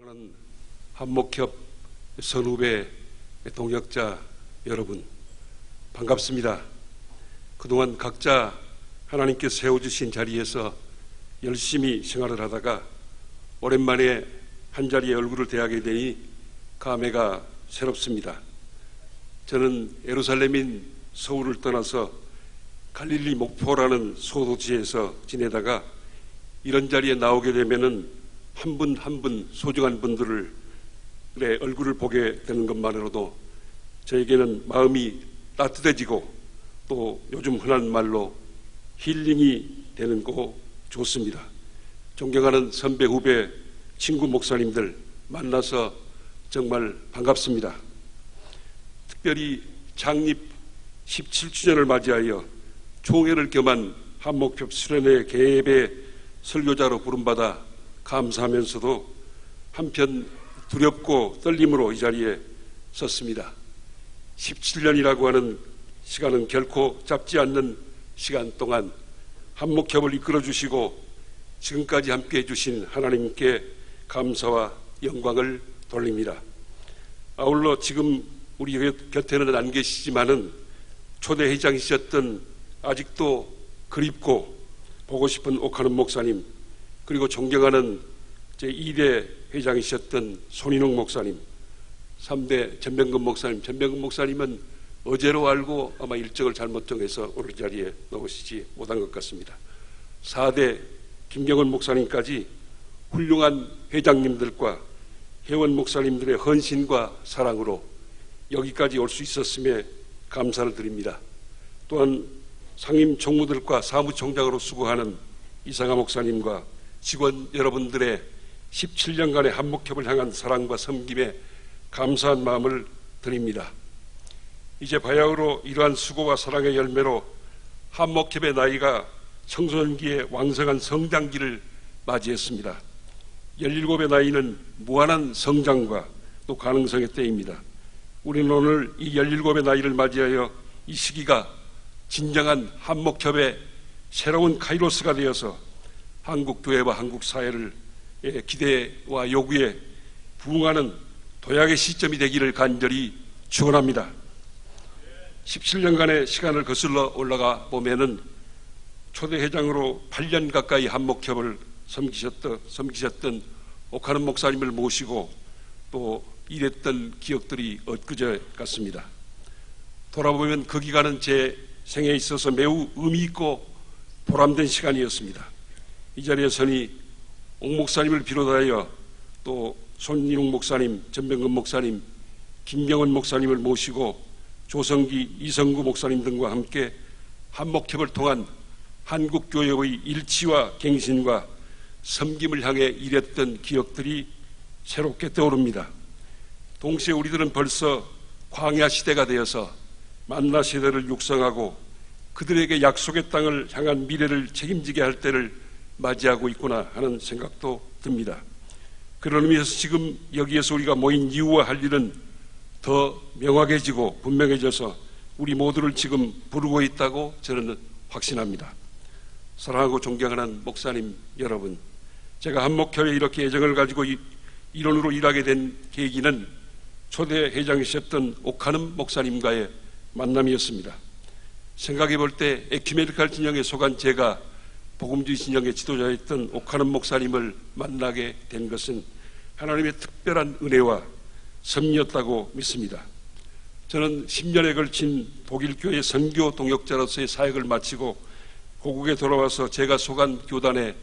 존경하는 한목협 선후배 동역자 여러분, 반갑습니다. 그동안 각자 하나님께 세워주신 자리에서 열심히 생활을 하다가 오랜만에 한자리에 얼굴을 대하게 되니 감회가 새롭습니다. 저는 예루살렘인 서울을 떠나서 갈릴리 목포라는 소도시에서 지내다가 이런 자리에 나오게 되면은 한 분 한 분 소중한 분들의 얼굴을 보게 되는 것만으로도 저에게는 마음이 따뜻해지고 또 요즘 흔한 말로 힐링이 되는 거 좋습니다. 존경하는 선배, 후배, 친구 목사님들 만나서 정말 반갑습니다. 특별히 창립 17주년을 맞이하여 총회를 겸한 한목협 수련회 개입의 설교자로 부름받아 감사하면서도 한편 두렵고 떨림으로 이 자리에 섰습니다. 17년이라고 하는 시간은 결코 짧지 않는 시간 동안 한목협을 이끌어 주시고 지금까지 함께 해주신 하나님께 감사와 영광을 돌립니다. 아울러 지금 우리 곁에는 안 계시지만은 초대 회장이셨던 아직도 그립고 보고 싶은 옥하는 목사님, 그리고 존경하는 제2대 회장이셨던 손인웅 목사님, 3대 전병근 목사님. 전병근 목사님은 어제로 알고 아마 일정을 잘못 정해서 오늘 자리에 나오시지 못한 것 같습니다. 4대 김경원 목사님까지 훌륭한 회장님들과 회원 목사님들의 헌신과 사랑으로 여기까지 올 수 있었음에 감사를 드립니다. 또한 상임 총무들과 사무총장으로 수고하는 이상하 목사님과 직원 여러분들의 17년간의 한목협을 향한 사랑과 섬김에 감사한 마음을 드립니다. 이제 바야흐로 이러한 수고와 사랑의 열매로 한목협의 나이가 청소년기의 왕성한 성장기를 맞이했습니다. 17의 나이는 무한한 성장과 또 가능성의 때입니다. 우리는 오늘 이 17의 나이를 맞이하여 이 시기가 진정한 한목협의 새로운 카이로스가 되어서 한국 교회와 한국 사회를 기대와 요구에 부응하는 도약의 시점이 되기를 간절히 축원합니다. 17년간의 시간을 거슬러 올라가 보면은 초대 회장으로 8년 가까이 한목협을 섬기셨던 옥하는 목사님을 모시고 또 일했던 기억들이 엊그제 같습니다. 돌아보면 그 기간은 제 생애에 있어서 매우 의미 있고 보람된 시간이었습니다. 이 자리에 서니 옥 목사님을 비롯하여 또 손인웅 목사님, 전병근 목사님, 김경원 목사님을 모시고 조성기, 이성구 목사님 등과 함께 한목협을 통한 한국교회의 일치와 갱신과 섬김을 향해 일했던 기억들이 새롭게 떠오릅니다. 동시에 우리들은 벌써 광야 시대가 되어서 만나 세대를 육성하고 그들에게 약속의 땅을 향한 미래를 책임지게 할 때를 맞이하고 있구나 하는 생각도 듭니다. 그런 의미에서 지금 여기에서 우리가 모인 이유와 할 일은 더 명확해지고 분명해져서 우리 모두를 지금 부르고 있다고 저는 확신합니다. 사랑하고 존경하는 목사님 여러분, 제가 한목협에 이렇게 애정을 가지고 일원으로 일하게 된 계기는 초대 회장이셨던 옥하는 목사님과의 만남이었습니다. 생각해 볼 때 에큐메니칼 진영에 속한 제가 복음주의 진영의 지도자였던 옥하는 목사님을 만나게 된 것은 하나님의 특별한 은혜와 섭리였다고 믿습니다. 저는 10년에 걸친 독일교회 선교 동역자로서의 사역을 마치고 고국에 돌아와서 제가 속한 교단의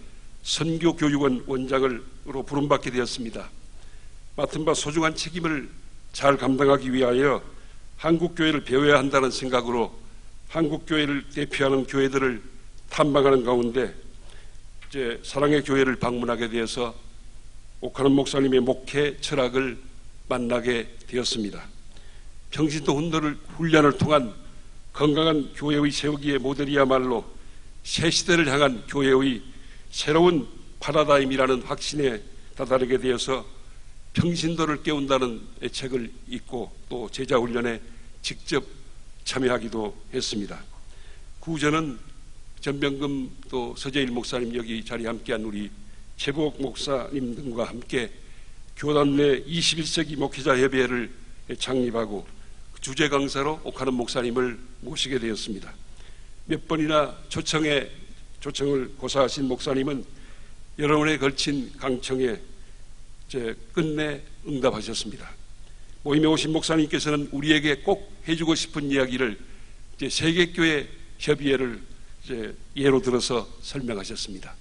선교교육원 원장으로 부름받게 되었습니다. 맡은 바 소중한 책임을 잘 감당하기 위하여 한국교회를 배워야 한다는 생각으로 한국교회를 대표하는 교회들을 탐방하는 가운데 이제 사랑의 교회를 방문하게 되어서 옥하는 목사님의 목회 철학을 만나게 되었습니다. 평신도 훈련을 통한 건강한 교회의 세우기의 모델이야말로 새 시대를 향한 교회의 새로운 파라다임이라는 확신에 다다르게 되어서 평신도를 깨운다는 책을 읽고 또 제자훈련에 직접 참여하기도 했습니다. 그 후 저는 전병금 또 서재일 목사님, 여기 자리에 함께한 우리 최복 목사님 등과 함께 교단 내 21세기 목회자 협의회를 창립하고 주재 강사로 옥하는 목사님을 모시게 되었습니다. 몇 번이나 초청을 고사하신 목사님은 여러 번에 걸친 강청에 끝내 응답하셨습니다. 모임에 오신 목사님께서는 우리에게 꼭 해주고 싶은 이야기를 세계교회 협의회를 예로 들어서 설명하셨습니다.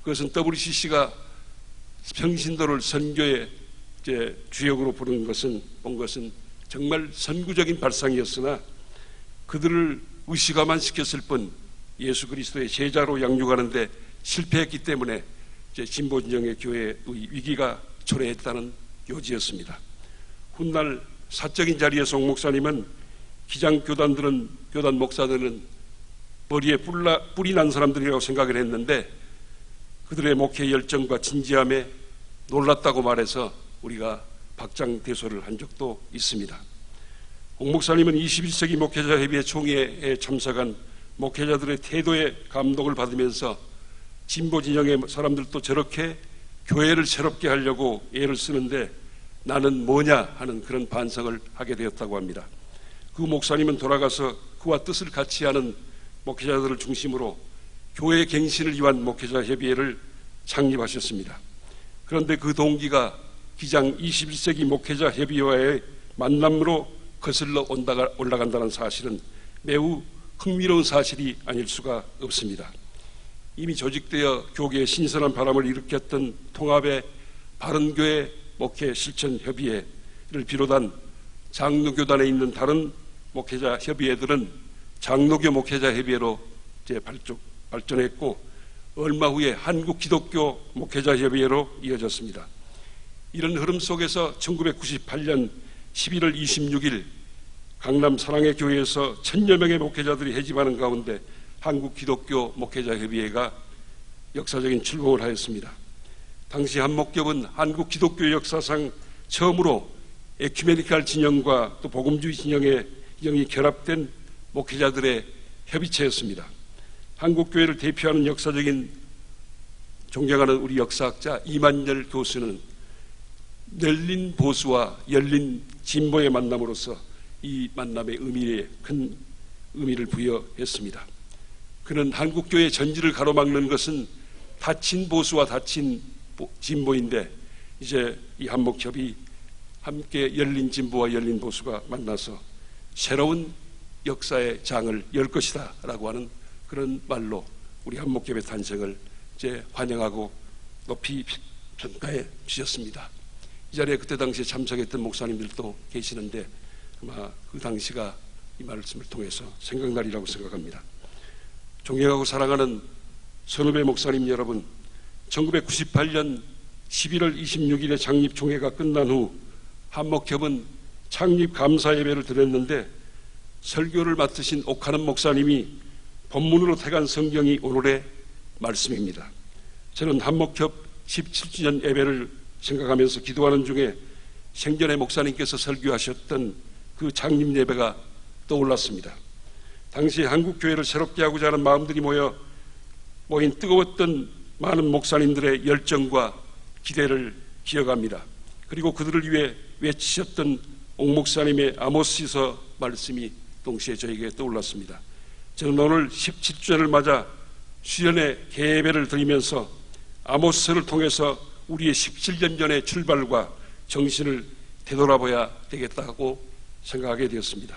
그것은 WCC가 평신도를 선교의 주역으로 본 것은 정말 선구적인 발상이었으나 그들을 의식화만 시켰을 뿐 예수 그리스도의 제자로 양육하는 데 실패했기 때문에 진보 진영의 교회의 위기가 초래했다는 요지였습니다. 훗날 사적인 자리에서 옥 목사님은 기장 교단 목사들은 머리에 뿔이 난 사람들이라고 생각을 했는데 그들의 목회 열정과 진지함에 놀랐다고 말해서 우리가 박장대소를 한 적도 있습니다. 옥 목사님은 21세기 목회자 협의회 총회에 참석한 목회자들의 태도에 감동을 받으면서 진보 진영의 사람들도 저렇게 교회를 새롭게 하려고 애를 쓰는데 나는 뭐냐 하는 그런 반성을 하게 되었다고 합니다. 그 목사님은 돌아가서 그와 뜻을 같이 하는 목회자들을 중심으로 교회 갱신을 위한 목회자 협의회를 창립하셨습니다. 그런데 그 동기가 기장 21세기 목회자 협의회와의 만남으로 거슬러 올라간다는 사실은 매우 흥미로운 사실이 아닐 수가 없습니다. 이미 조직되어 교계에 신선한 바람을 일으켰던 통합의 바른교회 목회 실천 협의회를 비롯한 장로교단에 있는 다른 목회자 협의회들은 장로교 목회자 협의회로 발전했고 얼마 후에 한국 기독교 목회자 협의회로 이어졌습니다. 이런 흐름 속에서 1998년 11월 26일 강남 사랑의 교회에서 1000여 명의 목회자들이 회집하는 가운데 한국 기독교 목회자 협의회가 역사적인 출범을 하였습니다. 당시 한목협은 한국 기독교 역사상 처음으로 에큐메니칼 진영과 또 복음주의 진영이 결합된 목회자들의 협의체였습니다. 한국교회를 대표하는 역사적인 존경하는 우리 역사학자 이만열 교수는 열린 보수와 열린 진보의 만남으로서 이 만남의 의미에 큰 의미를 부여했습니다. 그는 한국교회의 전지를 가로막는 것은 닫힌 보수와 닫힌 진보인데 이제 이 한목협이 함께 열린 진보와 열린 보수가 만나서 새로운 역사의 장을 열 것이다 라고 하는 그런 말로 우리 한목협의 탄생을 이제 환영하고 높이 평가해 주셨습니다. 이 자리에 그때 당시에 참석했던 목사님들도 계시는데 아마 그 당시가 이 말씀을 통해서 생각나리라고 생각합니다. 존경하고 사랑하는 선후배 목사님 여러분, 1998년 11월 26일에 창립 총회가 끝난 후 한목협은 창립 감사 예배를 드렸는데 설교를 맡으신 옥하는 목사님이 본문으로 택한 성경이 오늘의 말씀입니다. 저는 한목협 17주년 예배를 생각하면서 기도하는 중에 생전에 목사님께서 설교하셨던 그 창립 예배가 떠올랐습니다. 당시 한국교회를 새롭게 하고자 하는 마음들이 모인 뜨거웠던 많은 목사님들의 열정과 기대를 기억합니다. 그리고 그들을 위해 외치셨던 옥 목사님의 아모스서 말씀이 동시에 저에게 떠올랐습니다. 저는 오늘 17주년을 맞아 수련회 개예배를 드리면서 아모스서를 통해서 우리의 17년 전의 출발과 정신을 되돌아봐야 되겠다고 생각하게 되었습니다.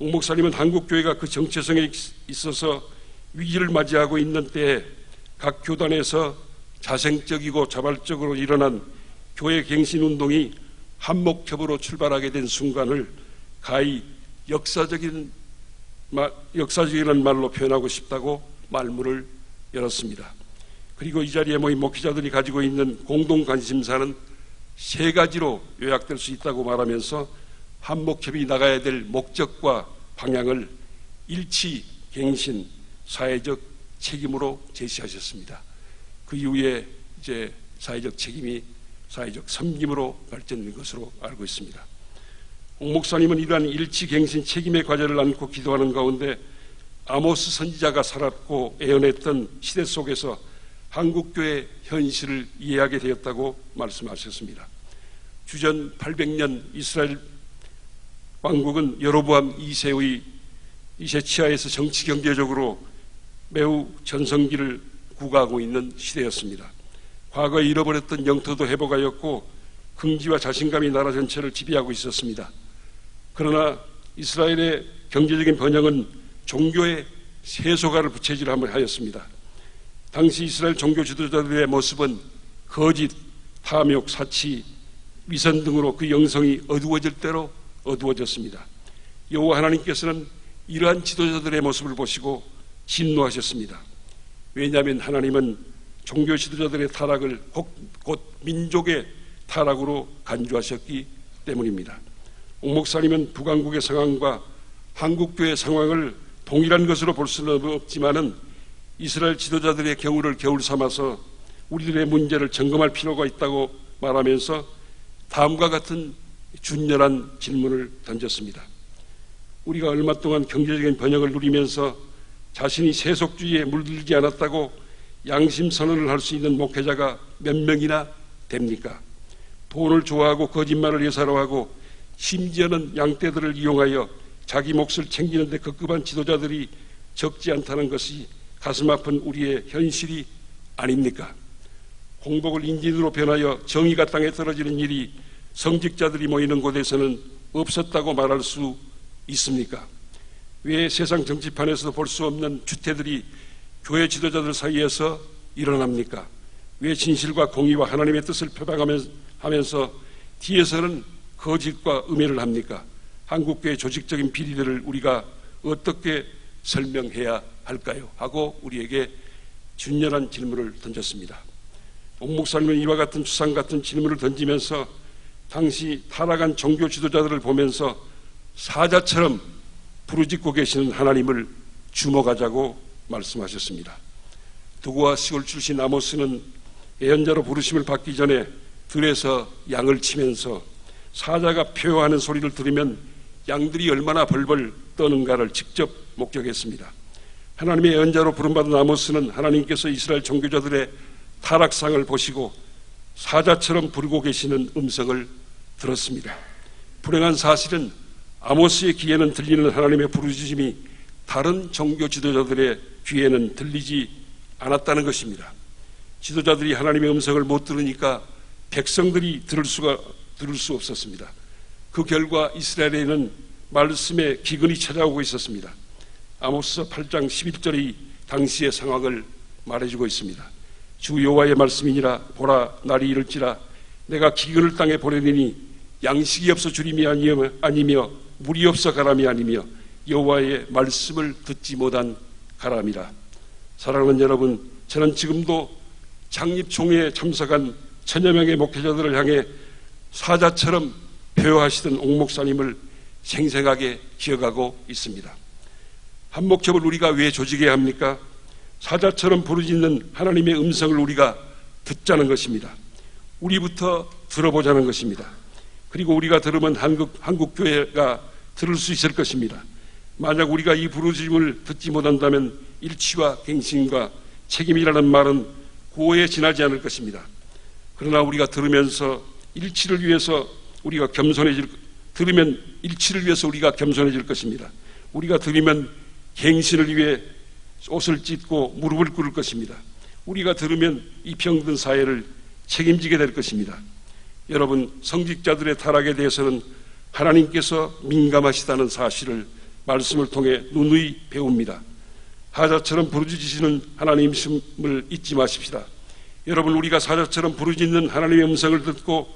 옥 목사님은 한국교회가 그 정체성에 있어서 위기를 맞이하고 있는 때에 각 교단에서 자생적이고 자발적으로 일어난 교회 갱신운동이 한목협으로 출발하게 된 순간을 가히 역사적이라는 말로 표현하고 싶다고 말문을 열었습니다. 그리고 이 자리에 모인 목회자들이 가지고 있는 공동 관심사는 3가지로 요약될 수 있다고 말하면서 한목협이 나가야 될 목적과 방향을 일치, 갱신, 사회적 책임으로 제시하셨습니다. 그 이후에 이제 사회적 책임이 사회적 섬김으로 발전된 것으로 알고 있습니다. 옥 목사님은 이러한 일치, 갱신, 책임의 과제를 안고 기도하는 가운데 아모스 선지자가 살았고 애언했던 시대 속에서 한국교회 현실을 이해하게 되었다고 말씀하셨습니다. 주전 800년 이스라엘 왕국은 여로보암 2세의 2세 치하에서 정치 경제적으로 매우 전성기를 구가하고 있는 시대였습니다. 과거에 잃어버렸던 영토도 회복하였고 긍지와 자신감이 나라 전체를 지배하고 있었습니다. 그러나 이스라엘의 경제적인 번영은 종교의 세속화를 부채질하였습니다. 당시 이스라엘 종교 지도자들의 모습은 거짓, 탐욕, 사치, 위선 등으로 그 영성이 어두워질 대로 어두워졌습니다. 여호와 하나님께서는 이러한 지도자들의 모습을 보시고 진노하셨습니다. 왜냐하면 하나님은 종교 지도자들의 타락을 곧 민족의 타락으로 간주하셨기 때문입니다. 옥 목사님은 북왕국의 상황과 한국교회의 상황을 동일한 것으로 볼 수는 없지만은 이스라엘 지도자들의 경우를 겨울 삼아서 우리들의 문제를 점검할 필요가 있다고 말하면서 다음과 같은 준열한 질문을 던졌습니다. 우리가 얼마 동안 경제적인 번영을 누리면서 자신이 세속주의에 물들지 않았다고 양심 선언을 할 수 있는 목회자가 몇 명이나 됩니까? 돈을 좋아하고 거짓말을 예사로하고 심지어는 양떼들을 이용하여 자기 몫을 챙기는 데 급급한 지도자들이 적지 않다는 것이 가슴 아픈 우리의 현실이 아닙니까? 공복을 인진으로 변하여 정의가 땅에 떨어지는 일이 성직자들이 모이는 곳에서는 없었다고 말할 수 있습니까? 왜 세상 정치판에서도 볼 수 없는 주태들이 교회 지도자들 사이에서 일어납니까? 왜 진실과 공의와 하나님의 뜻을 표방하면서 뒤에서는 거짓과 음해를 합니까? 한국교회 조직적인 비리들을 우리가 어떻게 설명해야 할까요? 하고 우리에게 준열한 질문을 던졌습니다. 옥 목사님은 이와 같은 추상 같은 질문을 던지면서 당시 타락한 종교 지도자들을 보면서 사자처럼 부르짖고 계시는 하나님을 주목하자고 말씀하셨습니다. 두고와 시골 출신 아모스는 예언자로 부르심을 받기 전에 들에서 양을 치면서 사자가 표효하는 소리를 들으면 양들이 얼마나 벌벌 떠는가를 직접 목격했습니다. 하나님의 예언자로 부름받은 아모스는 하나님께서 이스라엘 종교자들의 타락상을 보시고 사자처럼 부르고 계시는 음성을 들었습니다. 불행한 사실은 아모스의 귀에는 들리는 하나님의 부르짖음이 다른 종교 지도자들의 귀에는 들리지 않았다는 것입니다. 지도자들이 하나님의 음성을 못 들으니까 백성들이 들을 수 없었습니다. 그 결과 이스라엘에는 말씀의 기근이 찾아오고 있었습니다. 아모스 8장 11절이 당시의 상황을 말해주고 있습니다. 주 여호와의 말씀이니라. 보라, 날이 이를지라. 내가 기근을 땅에 보내리니 양식이 없어 주림이 아니며 물이 없어 가람이 아니며 여호와의 말씀을 듣지 못한 가람이라. 사랑하는 여러분, 저는 지금도 창립총회에 참석한 천여 명의 목회자들을 향해 사자처럼 표효하시던 옥 목사님을 생생하게 기억하고 있습니다. 한목협을 우리가 왜 조직해야 합니까? 사자처럼 부르짖는 하나님의 음성을 우리가 듣자는 것입니다. 우리부터 들어보자는 것입니다. 그리고 우리가 들으면 한국교회가 들을 수 있을 것입니다. 만약 우리가 이 부르짖음을 듣지 못한다면 일치와 갱신과 책임이라는 말은 고에 지나지 않을 것입니다. 그러나 우리가 들으면서 일치를 위해서 우리가 들으면 일치를 위해서 우리가 겸손해질 것입니다. 우리가 들으면 갱신을 위해 옷을 찢고 무릎을 꿇을 것입니다. 우리가 들으면 이 병든 사회를 책임지게 될 것입니다. 여러분, 성직자들의 타락에 대해서는 하나님께서 민감하시다는 사실을 말씀을 통해 누누이 배웁니다. 사자처럼 부르짖으시는 하나님임을 잊지 마십시다. 여러분, 우리가 사자처럼 부르짖는 하나님의 음성을 듣고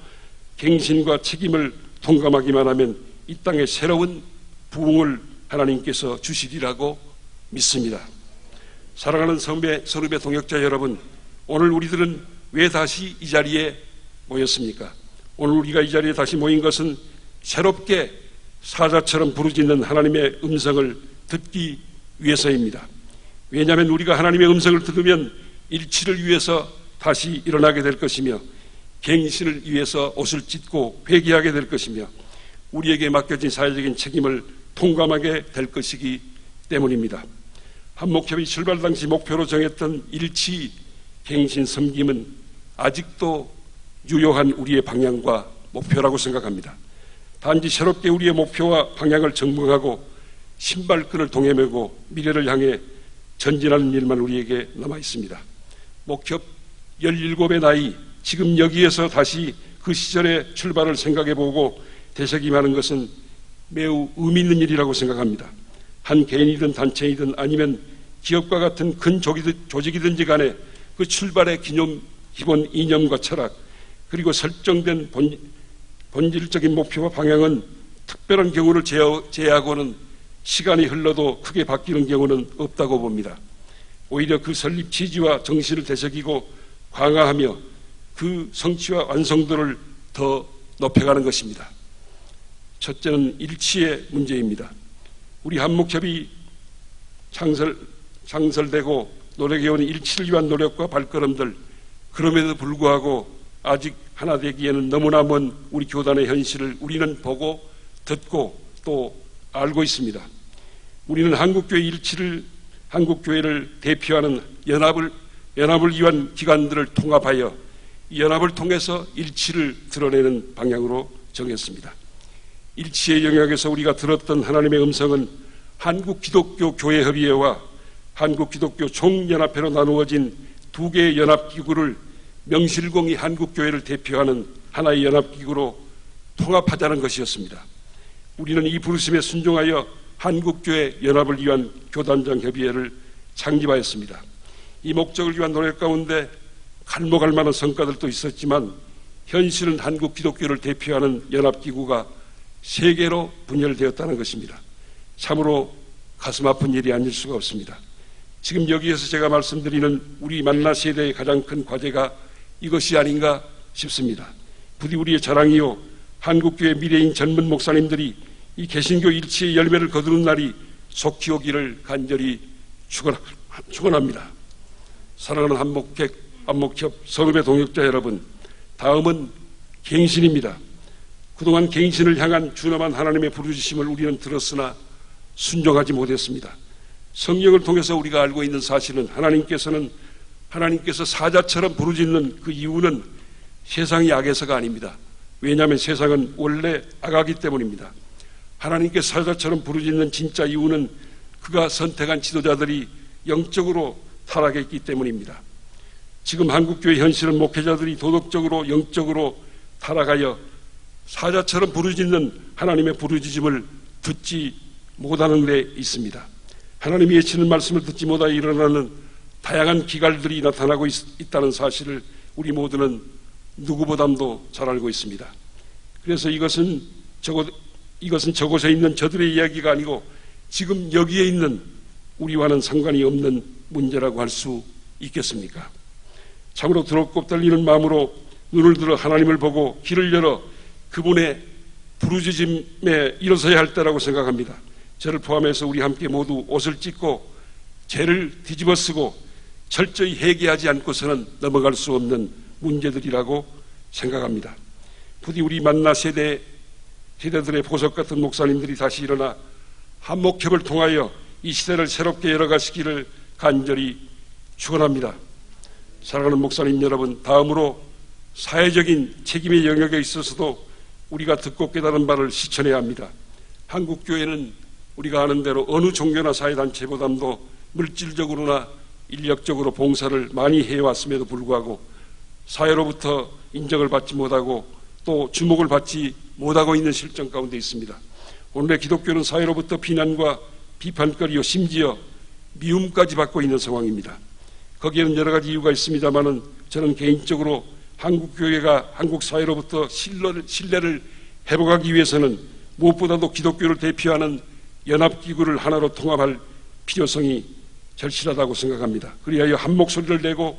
갱신과 책임을 통감하기만 하면 이 땅에 새로운 부흥을 하나님께서 주시리라고 믿습니다. 사랑하는 선읍의 동역자 여러분, 오늘 우리들은 왜 다시 이 자리에 모였습니까? 오늘 우리가 이 자리에 다시 모인 것은 새롭게 사자처럼 부르짖는 하나님의 음성을 듣기 위해서입니다. 왜냐하면 우리가 하나님의 음성을 들으면 일치를 위해서 다시 일어나게 될 것이며 갱신을 위해서 옷을 찢고 회개하게 될 것이며 우리에게 맡겨진 사회적인 책임을 통감하게 될 것이기 때문입니다. 한목협이 출발 당시 목표로 정했던 일치, 갱신, 섬김은 아직도 유효한 우리의 방향과 목표라고 생각합니다. 단지 새롭게 우리의 목표와 방향을 정명하고 신발끈을 동여매고 미래를 향해 전진하는 일만 우리에게 남아 있습니다. 목협 17의 나이, 지금 여기에서 다시 그 시절의 출발을 생각해보고 되새김하는 것은 매우 의미 있는 일이라고 생각합니다. 한 개인이든 단체이든 아니면 기업과 같은 큰 조직이든지 간에 그 출발의 기본 이념과 철학, 그리고 설정된 본질적인 목표와 방향은 특별한 경우를 제외하고는 시간이 흘러도 크게 바뀌는 경우는 없다고 봅니다. 오히려 그 설립 취지와 정신을 되새기고 강화하며 그 성취와 완성도를 더 높여가는 것입니다. 첫째는 일치의 문제입니다. 우리 한목협이 창설되고 노력해온 일치를 위한 노력과 발걸음들, 그럼에도 불구하고 아직 하나 되기에는 너무나 먼 우리 교단의 현실을 우리는 보고 듣고 또 알고 있습니다. 우리는 한국교회를 대표하는 연합을 위한 기관들을 통합하여 이 연합을 통해서 일치를 드러내는 방향으로 정했습니다. 일치의 영역에서 우리가 들었던 하나님의 음성은 한국기독교교회협의회와 한국기독교 총연합회로 나누어진 두 개의 연합기구를 명실공히 한국교회를 대표하는 하나의 연합기구로 통합하자는 것이었습니다. 우리는 이 부르심에 순종하여 한국교회 연합을 위한 교단장 협의회를 창립하였습니다. 이 목적을 위한 노력 가운데 갈목할 만한 성과들도 있었지만 현실은 한국기독교를 대표하는 연합기구가 3개로 분열되었다는 것입니다. 참으로 가슴 아픈 일이 아닐 수가 없습니다. 지금 여기에서 제가 말씀드리는 우리 만나 세대의 가장 큰 과제가 이것이 아닌가 싶습니다. 부디 우리의 자랑이요 한국교회 미래인 젊은 목사님들이 이 개신교 일치의 열매를 거두는 날이 속히 오기를 간절히 축원합니다. 사랑하는 한목협 성읍의 동역자 여러분, 다음은 갱신입니다. 그동안 갱신을 향한 준엄한 하나님의 부르짖음을 우리는 들었으나 순종하지 못했습니다. 성경을 통해서 우리가 알고 있는 사실은 하나님께서 사자처럼 부르짖는 그 이유는 세상이 악해서가 아닙니다. 왜냐하면 세상은 원래 악하기 때문입니다. 하나님께서 사자처럼 부르짖는 진짜 이유는 그가 선택한 지도자들이 영적으로 타락했기 때문입니다. 지금 한국교회 현실은 목회자들이 도덕적으로 영적으로 타락하여 사자처럼 부르짖는 하나님의 부르짖음을 듣지 못하는 데 있습니다. 하나님이 외치는 말씀을 듣지 못하여 일어나는 다양한 기갈들이 나타나고 있다는 사실을 우리 모두는 누구보다도 잘 알고 있습니다. 그래서 이것은 저곳에 있는 저들의 이야기가 아니고 지금 여기에 있는 우리와는 상관이 없는 문제라고 할 수 있겠습니까? 참으로 두렵고 떨리는 마음으로 눈을 들어 하나님을 보고 귀를 열어 그분의 부르짖음에 일어서야 할 때라고 생각합니다. 저를 포함해서 우리 함께 모두 옷을 찢고 죄를 뒤집어 쓰고 철저히 회개하지 않고서는 넘어갈 수 없는 문제들이라고 생각합니다. 부디 우리 만나 세대들의 보석 같은 목사님들이 다시 일어나 한목협을 통하여 이 시대를 새롭게 열어가시기를 간절히 축원합니다. 사랑하는 목사님 여러분, 다음으로 사회적인 책임의 영역에 있어서도 우리가 듣고 깨달은 바를 실천해야 합니다. 한국교회는 우리가 아는 대로 어느 종교나 사회단체보다도 물질적으로나 인력적으로 봉사를 많이 해왔음에도 불구하고 사회로부터 인정을 받지 못하고 또 주목을 받지 못하고 있는 실정 가운데 있습니다. 오늘의 기독교는 사회로부터 비난과 비판거리요 심지어 미움까지 받고 있는 상황입니다. 거기에는 여러 가지 이유가 있습니다만은 저는 개인적으로 한국교회가 한국 사회로부터 신뢰를 회복하기 위해서는 무엇보다도 기독교를 대표하는 연합기구를 하나로 통합할 필요성이 절실하다고 생각합니다. 그리하여 한 목소리를 내고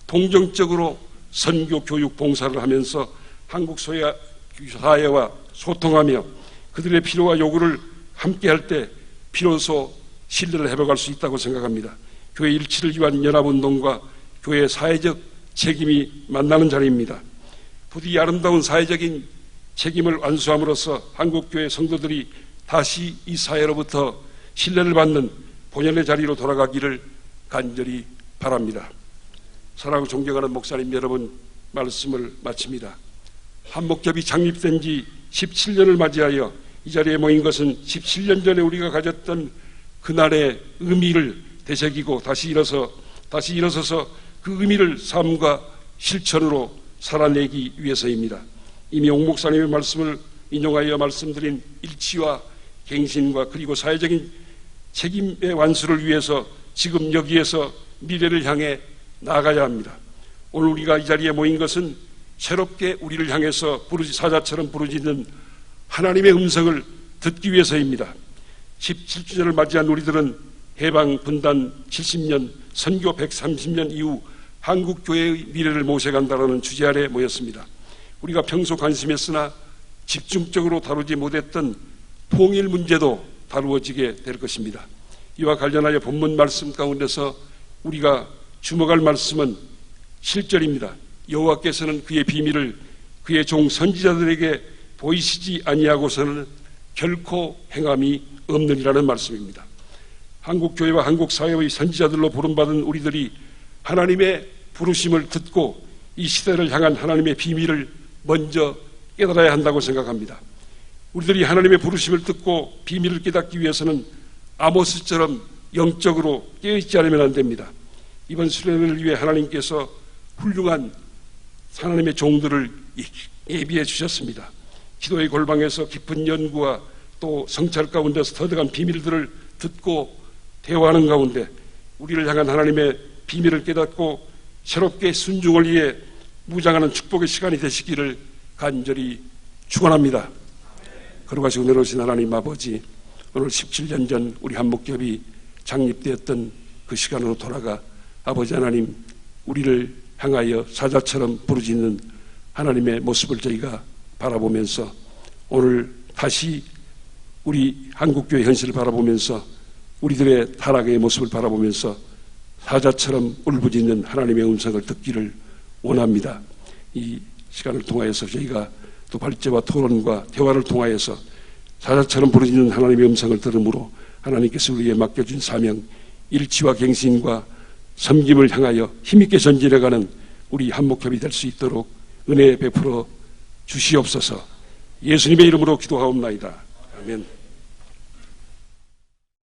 동정적으로 선교, 교육, 봉사를 하면서 한국 사회와 소통하며 그들의 필요와 요구를 함께할 때 비로소 신뢰를 회복할 수 있다고 생각합니다. 교회 일치를 위한 연합운동과 교회의 사회적 책임이 만나는 자리입니다. 부디 아름다운 사회적인 책임을 완수함으로써 한국교회 성도들이 다시 이 사회로부터 신뢰를 받는 본연의 자리로 돌아가기를 간절히 바랍니다. 사랑하고 존경하는 목사님 여러분, 말씀을 마칩니다. 한목협이 창립된 지 17년을 맞이하여 이 자리에 모인 것은 17년 전에 우리가 가졌던 그날의 의미를 되새기고 다시 일어서서 그 의미를 삶과 실천으로 살아내기 위해서입니다. 이미 옥 목사님의 말씀을 인용하여 말씀드린 일치와 갱신과 그리고 사회적인 책임의 완수를 위해서 지금 여기에서 미래를 향해 나아가야 합니다. 오늘 우리가 이 자리에 모인 것은 새롭게 우리를 향해서 사자처럼 부르짖는 하나님의 음성을 듣기 위해서입니다. 17주년을 맞이한 우리들은 해방 분단 70년, 선교 130년 이후 한국교회의 미래를 모셔간다라는 주제 아래 모였습니다. 우리가 평소 관심했으나 집중적으로 다루지 못했던 통일 문제도 다루어지게 될 것입니다. 이와 관련하여 본문 말씀 가운데서 우리가 주목할 말씀은 7절입니다. 여호와께서는 그의 비밀을 그의 종 선지자들에게 보이시지 아니하고서는 결코 행함이 없느니라는 말씀입니다. 한국교회와 한국사회의 선지자들로 부름받은 우리들이 하나님의 부르심을 듣고 이 시대를 향한 하나님의 비밀을 먼저 깨달아야 한다고 생각합니다. 우리들이 하나님의 부르심을 듣고 비밀을 깨닫기 위해서는 아모스처럼 영적으로 깨어있지 않으면 안 됩니다. 이번 수련회를 위해 하나님께서 훌륭한 하나님의 종들을 예비해 주셨습니다. 기도의 골방에서 깊은 연구와 또 성찰 가운데서 터득한 비밀들을 듣고 대화하는 가운데 우리를 향한 하나님의 비밀을 깨닫고 새롭게 순종을 위해 무장하는 축복의 시간이 되시기를 간절히 축원합니다. 거룩하시고 내려오신 하나님 아버지, 오늘 17년 전 우리 한목협이 창립되었던 그 시간으로 돌아가 아버지 하나님, 우리를 향하여 사자처럼 부르짖는 하나님의 모습을 저희가 바라보면서 오늘 다시 우리 한국교회 현실을 바라보면서 우리들의 타락의 모습을 바라보면서 사자처럼 울부짖는 하나님의 음성을 듣기를 원합니다. 이 시간을 통하여서 저희가 또 발제와 토론과 대화를 통하여서 사자처럼 부르짖는 하나님의 음성을 들음으로 하나님께서 우리에게 맡겨준 사명, 일치와 갱신과 섬김을 향하여 힘있게 전진해가는 우리 한목협이 될 수 있도록 은혜 베풀어 주시옵소서. 예수님의 이름으로 기도하옵나이다. 아멘.